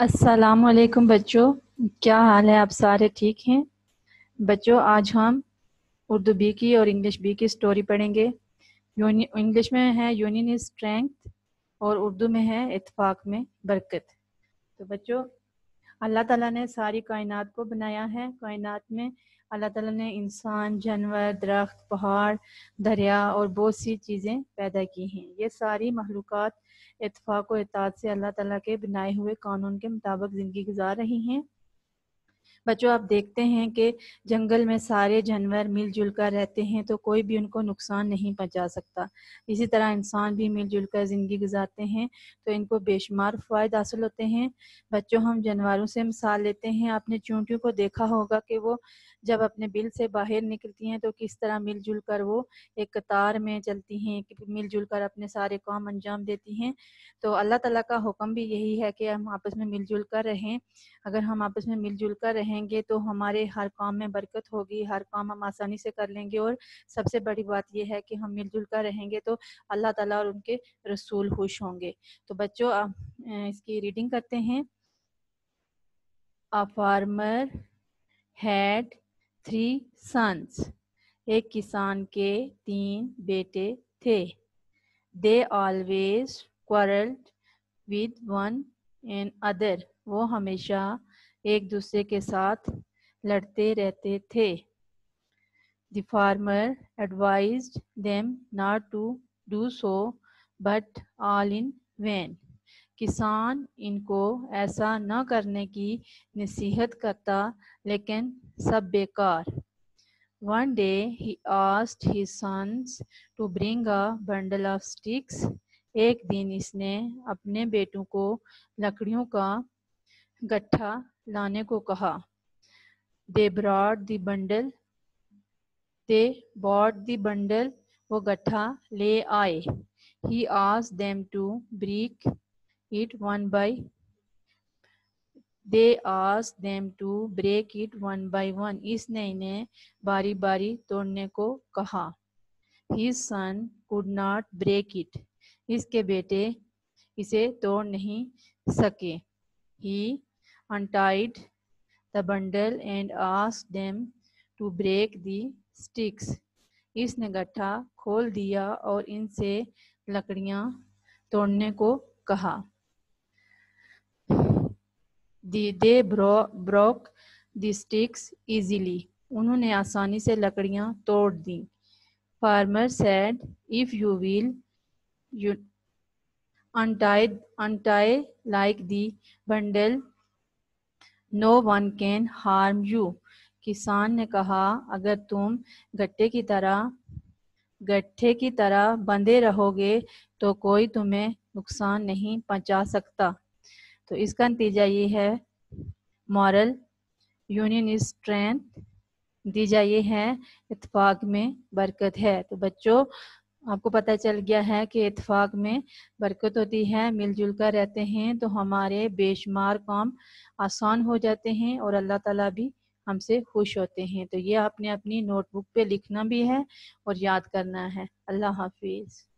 السلام علیکم بچوں، کیا حال ہے؟ آپ سارے ٹھیک ہیں؟ بچوں آج ہم اردو بی کی اور انگلش بی کی سٹوری پڑھیں گے۔ انگلش میں ہے یونین از اسٹرینتھ اور اردو میں ہے اتفاق میں برکت۔ تو بچوں اللہ تعالیٰ نے ساری کائنات کو بنایا ہے۔ کائنات میں اللہ تعالیٰ نے انسان، جانور، درخت، پہاڑ، دریا اور بہت سی چیزیں پیدا کی ہیں۔ یہ ساری مخلوقات اتفاق و اطاعت سے اللہ تعالیٰ کے بنائے ہوئے قانون کے مطابق زندگی گزار رہی ہیں۔ بچوں آپ دیکھتے ہیں کہ جنگل میں سارے جانور مل جل کر رہتے ہیں تو کوئی بھی ان کو نقصان نہیں پہنچا سکتا۔ اسی طرح انسان بھی مل جل کر زندگی گزارتے ہیں تو ان کو بے شمار فوائد حاصل ہوتے ہیں۔ بچوں ہم جانوروں سے مثال لیتے ہیں۔ آپ نے چونٹیوں کو دیکھا ہوگا کہ وہ جب اپنے بل سے باہر نکلتی ہیں تو کس طرح مل جل کر وہ ایک قطار میں چلتی ہیں، مل جل کر اپنے سارے کام انجام دیتی ہیں۔ تو اللہ تعالیٰ کا حکم بھی یہی ہے کہ ہم آپس میں مل جل کر رہیں۔ اگر ہم آپس میں مل جل کر رہیں گے تو ہمارے ہر کام میں برکت ہوگی، ہر کام ہم آسانی سے کر لیں گے، اور سب سے بڑی بات یہ ہے کہ ہم مل جل کر رہیں گے تو اللہ تعالیٰ اور ان کے رسول خوش ہوں گے۔ تو بچوں اس کی ریڈنگ کرتے ہیں۔ A farmer had 3 sons. ایک کسان کے 3 بیٹے تھے۔ They always quarreled with one another. وہ ہمیشہ ایک دوسرے کے ساتھ لڑتے رہتے تھے۔ The farmer advised them not to do so, but all in vain. کسان ان کو ایسا نہ کرنے کی نصیحت کرتا لیکن سب بیکار۔ One day he asked his sons to bring a bundle of sticks. ایک دن اس نے اپنے بیٹوں کو لکڑیوں کا گٹھا لانے کو کہا۔ They brought the bundle. وہ گٹھا لے آئے۔ He asked them to break it one by one. اس نے انہیں باری باری توڑنے کو کہا۔ His son could not break it. اس کے بیٹے اسے توڑ نہیں سکے۔ He untied the bundle and asked them to break the sticks. اس نے گٹھا کھول دیا اور ان سے لکڑیاں توڑنے کو کہا۔ They broke the sticks easily. انہوں نے آسانی سے لکڑیاں توڑ دیں۔ Farmer said, if you will untie like the bundle, no one can harm you. کسان نے کہا اگر تم گٹھے کی طرح بندھے رہو گے تو کوئی تمہیں نقصان نہیں پہنچا سکتا۔ تو اس کا نتیجہ یہ ہے، مورل، یونین از اسٹرینتھ، نتیجہ یہ ہے اتفاق میں برکت ہے۔ تو بچوں آپ کو پتہ چل گیا ہے کہ اتفاق میں برکت ہوتی ہے، مل جل کر رہتے ہیں تو ہمارے بے شمار کام آسان ہو جاتے ہیں اور اللہ تعالیٰ بھی ہم سے خوش ہوتے ہیں۔ تو یہ آپ نے اپنی نوٹ بک پہ لکھنا بھی ہے اور یاد کرنا ہے۔ اللہ حافظ۔